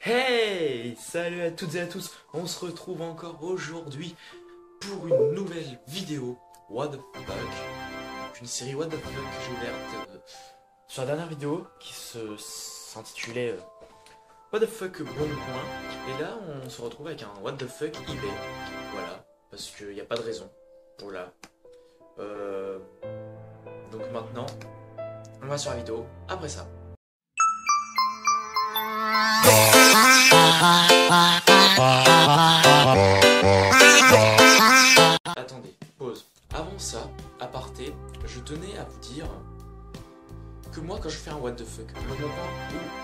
Hey! Salut à toutes et à tous, on se retrouve encore aujourd'hui pour une nouvelle vidéo What the fuck. Une série What the fuck que j'ai ouverte sur la dernière vidéo qui s'intitulait What the fuck bon coin. Et là on se retrouve avec un What the fuck eBay. Voilà, parce qu'il n'y a pas de raison. Voilà. Donc maintenant, on va sur la vidéo après ça. Attendez, pause. Avant ça, aparté, je tenais à vous dire que moi quand je fais un what the fuck, le moment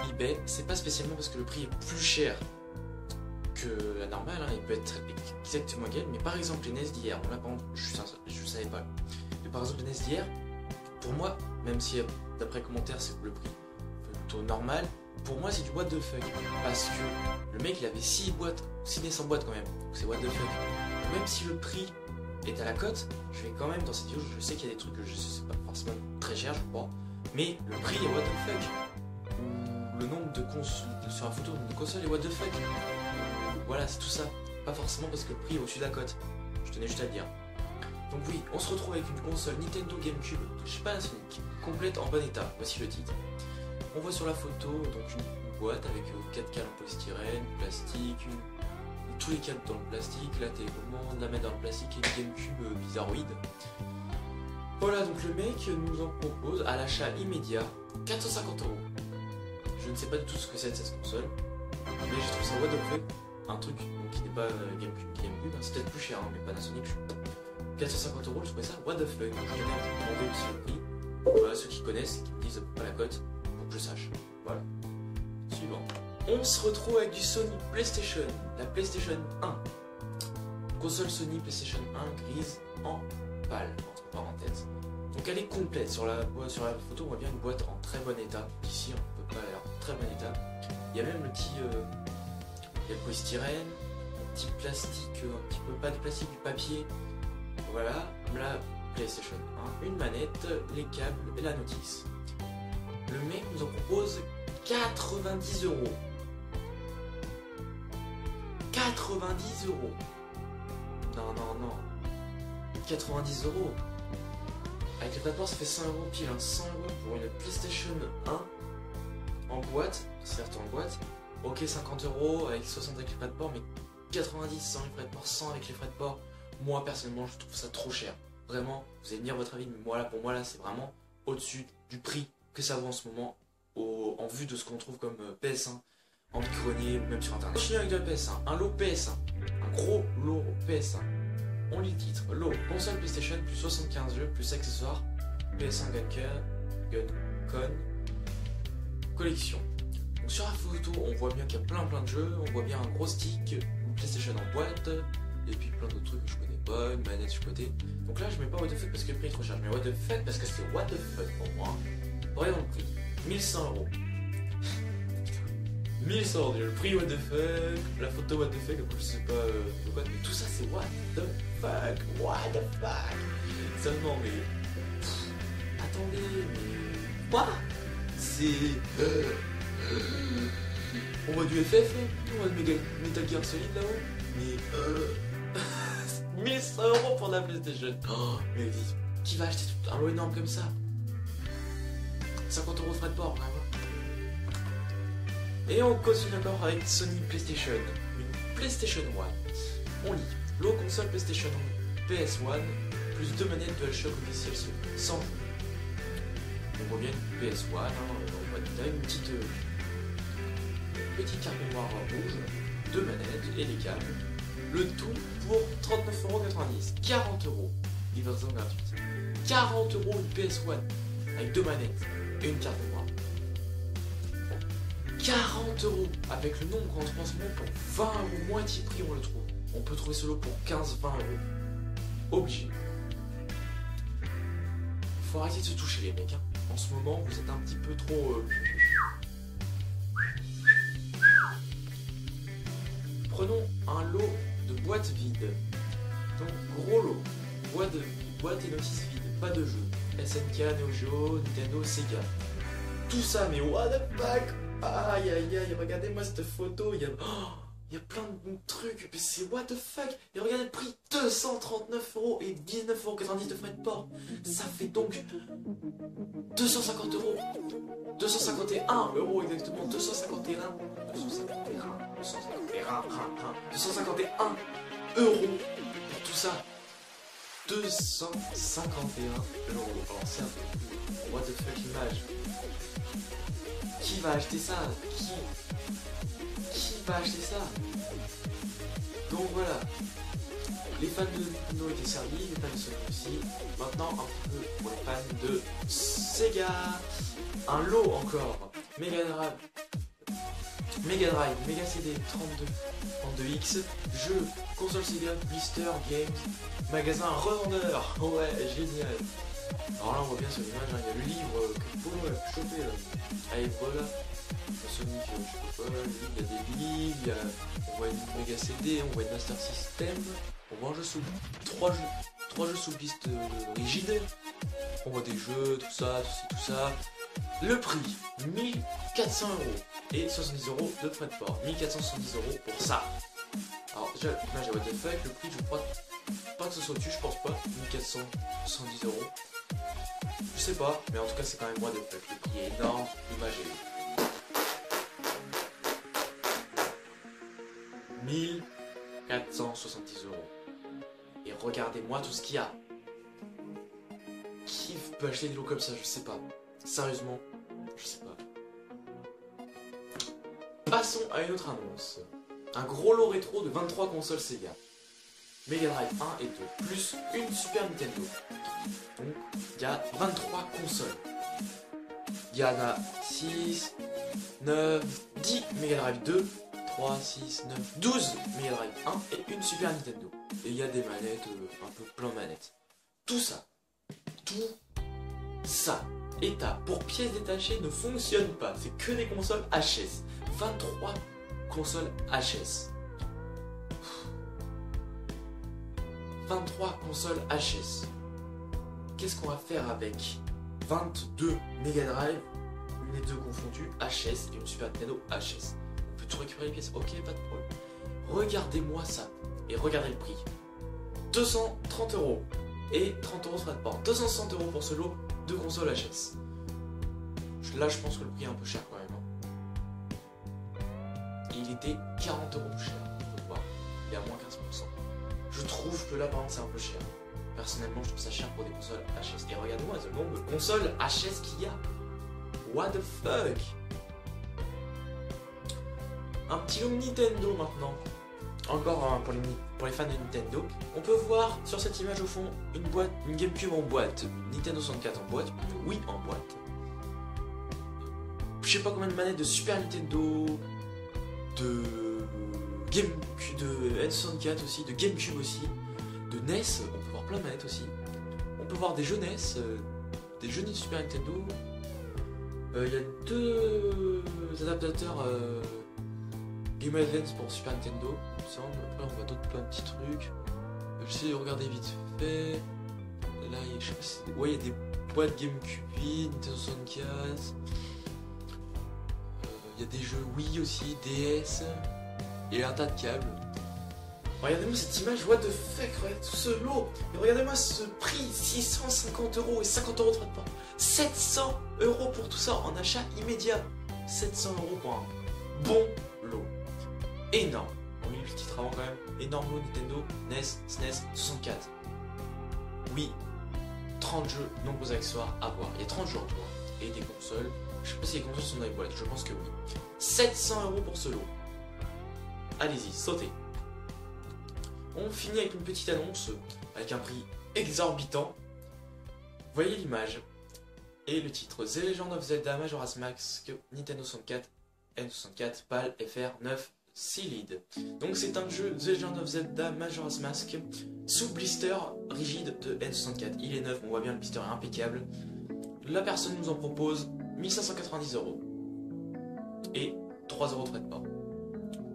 ou eBay, c'est pas spécialement parce que le prix est plus cher que la normale, hein, il peut être exactement égal, mais par exemple les NES d'hier, on l'a pas, je savais pas, mais par exemple les NES d'hier, pour moi, même si d'après commentaires c'est le prix plutôt normal, pour moi c'est du what the fuck, parce que le mec il avait 6 boîtes, 6 NES en boîte quand même, donc c'est what the fuck. Même si le prix est à la cote, je vais quand même dans cette vidéo, je sais qu'il y a des trucs que je sais pas forcément très cher je crois, mais le prix est what the fuck, ou le nombre de consoles, sur la photo de console est what the fuck, voilà c'est tout ça, pas forcément parce que le prix est au-dessus de la cote, je tenais juste à le dire. Donc oui, on se retrouve avec une console Nintendo GameCube, je sais pas la Sonic, complète en bon état, voici le titre. On voit sur la photo donc une boîte avec 4 cales en polystyrène, du plastique, tous les câbles dans le plastique, la télécommande, la mettre dans le plastique et une GameCube bizarroïde. Voilà, donc le mec nous en propose à l'achat immédiat 450 €. Je ne sais pas du tout ce que c'est cette console, mais je trouve ça what the fuck, un truc donc, qui n'est pas GameCube, c'est peut-être plus cher, hein, mais Panasonic. 450 €, je trouvais ça what the fuck. Donc je viens de vous demander aussi le prix. Voilà, ceux qui connaissent, qui me disent pas la cote, pour que je sache. Voilà. Suivant. On se retrouve avec du Sony PlayStation, la PlayStation 1. Console Sony PlayStation 1 grise en pâle, entre parenthèses. Donc elle est complète. Sur la photo, on voit bien une boîte en très bon état. Ici, on peut pas l'air en très bon état. Il y a même le petit il y a le polystyrène, un petit plastique, un petit peu pas de plastique, du papier. Voilà, la PlayStation 1, une manette, les câbles et la notice. Le mec nous en propose 90 €. 90 €. Non, non, non. 90 €. Avec les passeports, ça fait 100 € pile. Hein. 100 € pour une PlayStation 1 en boîte, certes en boîte. Ok, 50 € avec 60 avec les frais de port, mais 90 sans les frais de port, 100 avec les frais de port. Moi, personnellement, je trouve ça trop cher. Vraiment, vous allez me dire votre avis, mais moi, là, pour moi, là, c'est vraiment au-dessus du prix que ça vaut en ce moment, en vue de ce qu'on trouve comme PS1 en grenier ou même sur internet. Je finis avec de la PS1, un lot PS1, un gros lot PS1. On lit le titre, lot console PlayStation plus 75 jeux plus accessoires, PS1 Guncon collection. Donc sur la photo, on voit bien qu'il y a plein de jeux, on voit bien un gros stick, une PlayStation en boîte, et puis plein d'autres trucs que je connais pas, une manette sur le côté. Donc là je mets pas what the fuck parce que le prix est trop cher, je mets what the fuck parce que c'est what the fuck pour moi. Voyons le prix, 1100 €. 1100 €, le prix what the fuck, la photo what the fuck, après je sais pas quoi, mais tout ça c'est what the fuck, what the fuck. Seulement mais... attendez, mais... quoi? C'est... on voit du FF, on voit du Metal Gear Solid là-haut, mais 1100 € pour la PlayStation. Oh, mais qui va acheter un lot énorme comme ça? 50 € de frais de port, vraiment. Et on continue encore avec Sony PlayStation, une PlayStation 1. On lit lot console PlayStation PS1 plus 2 manettes DualShock officielles sans jeu. On voit bien une PS1, hein, on voit une petite carte mémoire rouge, 2 manettes et les câbles. Le tout pour 39,90 €, 40 €, livraison gratuite. 40 € une PS1 avec 2 manettes et une carte mémoire. 40 € avec le nombre en ce moment pour 20 €, moitié prix on le trouve. On peut trouver ce lot pour 15-20 €. Obligé. Faut arrêter de se toucher les mecs. Hein. En ce moment vous êtes un petit peu trop... Prenons un lot de boîtes vides. Donc gros lot. Boîte et notices vides. Pas de jeu. SNK, Neo Geo, Nintendo, Sega. Tout ça mais what the fuck Aïe aïe aïe, regardez-moi cette photo, il y a plein de trucs, mais c'est what the fuck. Et regardez le prix, 239 € et 19,90 € de frais de port. Ça fait donc 250 €. 251 € exactement, 251 € pour tout ça. 251 €. Alors c'est un peu what the fuck image. Qui va acheter ça? Qui va acheter ça? Donc voilà. Les fans de Nintendo étaient servis, les fans de Sony aussi. Maintenant un petit peu pour les fans de Sega. Un lot encore. Mega Drive, Mega CD 32X, jeux, console Sega, blister, games, magasin revendeur. Ouais, génial. Alors là on voit bien sur l'image, il y a le livre que Polo a chopé là. Allez voilà. Sonic, je sais pas, il y a des livres, on voit une Mega CD, on voit une Master System, on voit un jeu sous 3 jeux sous piste rigide, on voit des jeux, tout ça. Le prix, 1400 € et 70 € de frais de port. 1470 € pour ça. Alors déjà, l'image est what the fuck, le prix je crois pas que ce soit dessus, je pense pas. 1470 €. Je sais pas, mais en tout cas c'est quand même what the fuck. Le prix est énorme, l'image est 1470 €. Et regardez-moi tout ce qu'il y a. Qui peut acheter des lots comme ça? Je sais pas. Sérieusement, je sais pas. Passons à une autre annonce. Un gros lot rétro de 23 consoles Sega. Mega Drive 1 et 2, plus une Super Nintendo. Donc, il y a 23 consoles. Il y en a 6, 9, 10 Mega Drive 2, 3, 6, 9, 12 Mega Drive 1 et une Super Nintendo. Et il y a des manettes, un peu plein de manettes. Tout ça, état pour pièces détachées ne fonctionne pas. C'est que des consoles HS. 23 consoles HS. 23 consoles HS. Qu'est-ce qu'on va faire avec 22 Mega Drive, les deux confondus, HS et une Super Nintendo HS? On peut tout récupérer les pièces, ok, pas de problème. Regardez-moi ça et regardez le prix. 230 € et 30 € de frais de port. 260 € pour ce lot de consoles HS. Là, je pense que le prix est un peu cher quand même. Et il était 40 € plus cher. On peut voir. Il est à moins 15%. Je trouve que là, par exemple, c'est un peu cher. Personnellement, je trouve ça cher pour des consoles HS. Et regardez-moi le nombre de consoles HS qu'il y a. What the fuck? Un petit lot Nintendo maintenant. Encore pour les fans de Nintendo. On peut voir sur cette image au fond une GameCube en boîte. Nintendo 64 en boîte, plutôt oui en boîte. Je sais pas combien de manettes de Super Nintendo, de GameCube, de N64 aussi, de GameCube aussi, de NES, on peut voir plein de manettes aussi. On peut voir des jeux NES, des jeux de Super Nintendo. Il y a deux adaptateurs Game Advance pour Super Nintendo, il me semble. Après on voit d'autres plein de petits trucs. J'essaie de regarder vite fait. Là il y a des boîtes GameCube, Nintendo 64. Il y a des jeux Wii aussi, DS. Et un tas de câbles. Regardez-moi cette image, what the fuck, regardez tout ce lot. Et regardez-moi ce prix, 650 € et 50 € de frais de port. 700 € pour tout ça en achat immédiat. 700 € pour un bon lot. Énorme. On lit le titre avant quand même. Énorme lot Nintendo, NES, SNES, 64. Oui, 30 jeux, nombreux accessoires à voir. Il y a 30 jeux en tout. Et des consoles. Je sais pas si les consoles sont dans les boîtes, je pense que oui. 700 € pour ce lot. Allez-y, sautez. On finit avec une petite annonce avec un prix exorbitant. Voyez l'image et le titre: The Legend of Zelda Majora's Mask, Nintendo 64, N64, PAL, FR9, Sealed. Donc c'est un jeu The Legend of Zelda Majora's Mask sous blister rigide de N64. Il est neuf, on voit bien le blister est impeccable. La personne nous en propose 1590 € et 3 € de frais de port.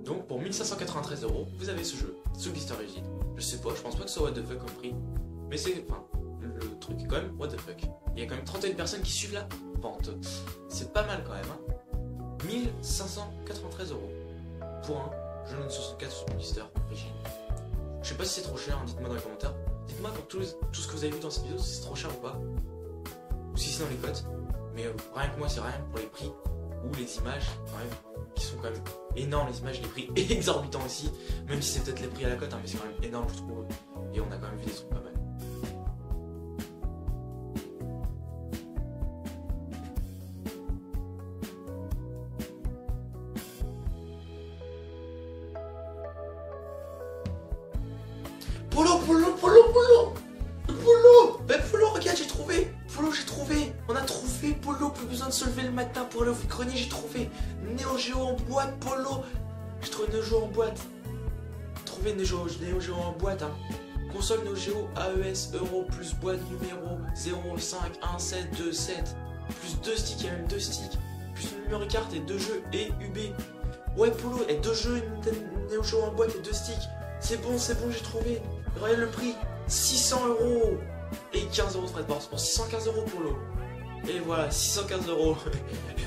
Donc pour 1593 €, vous avez ce jeu, ce blister rigide. Je sais pas, je pense pas que ce soit what the fuck comme prix. Mais c'est, enfin, le truc est quand même what the fuck. Il y a quand même 31 personnes qui suivent la vente. C'est pas mal quand même, hein. 1593 € pour un Jeune 64 sur blister origine. Je sais pas si c'est trop cher, hein, dites-moi dans les commentaires. Dites-moi quand tout ce que vous avez vu dans cette vidéo, si c'est trop cher ou pas. Ou si c'est dans les cotes. Mais rien que moi, c'est rien pour les prix ou les images, quand même, qui sont quand même énormes. Les images, les prix exorbitants aussi. Même si c'est peut-être les prix à la cote, hein, mais c'est quand même énorme, je trouve. Et on a quand même vu des trucs pas mal. Polo, regarde, j'ai trouvé. Polo, j'ai trouvé. On a trouvé Polo, plus besoin de se lever le matin pour aller au grenier, j'ai trouvé. Neo Geo en boîte, Polo. J'ai trouvé Neo Geo en boîte. Trouvé Neo Geo en boîte, hein. Console Neo Geo AES Euro plus boîte numéro 051727. Plus 2 sticks, il y a même 2 sticks. Plus une memory card et 2 jeux et UB. Ouais, Polo, et 2 jeux, Neo Geo en boîte et 2 sticks. C'est bon, j'ai trouvé. Regardez le prix, 600 € et 15 € de frais de port pour 615 € pour l'eau. Et voilà, 615 €. Et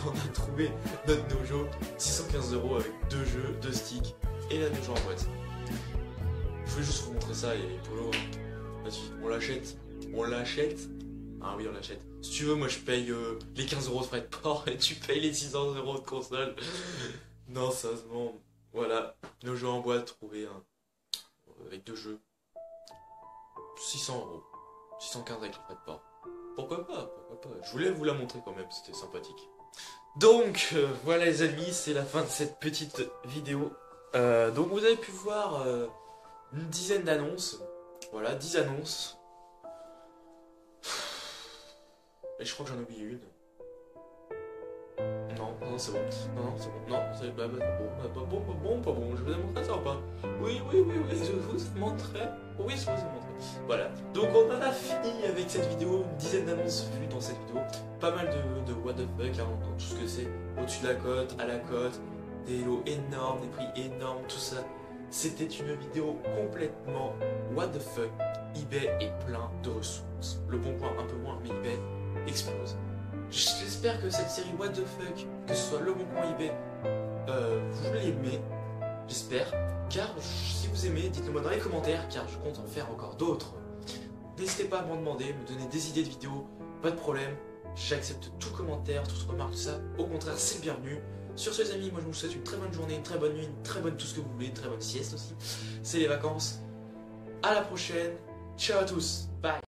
on a trouvé notre Neo Geo, 615 € avec 2 jeux, 2 sticks et la Neo Geo en boîte. Je voulais juste vous montrer ça et Polo, on l'achète. On l'achète. Ah oui, on l'achète. Si tu veux, moi je paye les 15 € de frais de port et tu payes les 600 € de console. Non, sérieusement, voilà, Neo Geo en boîte, trouvé avec 2 jeux. 600 €. 615 avec le frais de port. Pourquoi pas, pourquoi pas. Je voulais vous la montrer quand même, c'était sympathique. Donc, voilà les amis, c'est la fin de cette petite vidéo. Donc vous avez pu voir une dizaine d'annonces. Voilà, 10 annonces. Et je crois que j'en ai oublié une. Non, c'est bon. Non, c'est bon. Non, c'est pas bon. Pas bon. Je vous ai montré ça ou pas? Oui, je vous ai montré. Oui, je vous ai montré. Voilà. Donc on en a fini avec cette vidéo. Une dizaine d'annonces vues dans cette vidéo. Pas mal de what the fuck, hein, dans tout ce que c'est. Au-dessus de la cote, à la cote. Des lots énormes, des prix énormes, tout ça. C'était une vidéo complètement what the fuck. eBay est plein de ressources. Le bon coin un peu moins, mais eBay explose. J'espère que cette série what the fuck, que ce soit Le Bon Coin, eBay, vous l'aimez, j'espère, car si vous aimez, dites-le moi dans les commentaires, car je compte en faire encore d'autres. N'hésitez pas à m'en demander, me donner des idées de vidéos, pas de problème, j'accepte tout commentaire, toute remarque, tout ça, au contraire c'est le bienvenu. Sur ce les amis, moi je vous souhaite une très bonne journée, une très bonne nuit, une très bonne tout ce que vous voulez, une très bonne sieste aussi, c'est les vacances. À la prochaine, ciao à tous, bye.